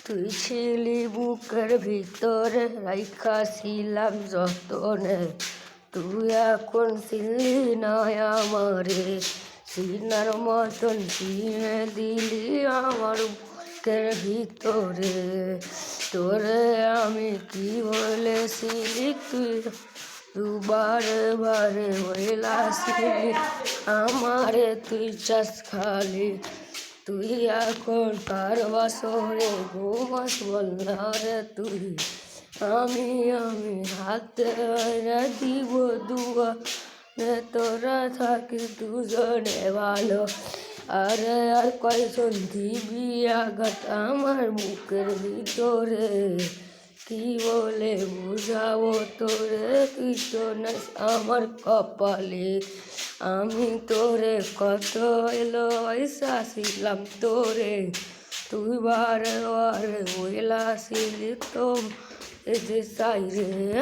তুই ছিলি বুকের ভিতরে রাইখাছিলাম যতনে, তুই এখন ছিলি না আমারে, সিনার মতন চিনে দিলি আমার বুকের ভিতরে। তোরে আমি কি বলেছিলি তুই বারে বারে বইলাছিলি আমারে তুই চাস খালি। তুই এখন কার বাসরে ঘুমাস বল না রে তুই, আমি হাতে দিব দুয়া রে, তোরা থাকিস দুজনে ভালো। আরে আর কয়জন দিবি আঘাত আমার বুকের ভিতরে, কি বলে বুঝাবো তোরে, তুই তো নাই আমার কপালে। আমি তোরে কত এলোইসাছিলাম তোরে, তুই বারে বারে বইলাছিলি তো এই যে চাই রে।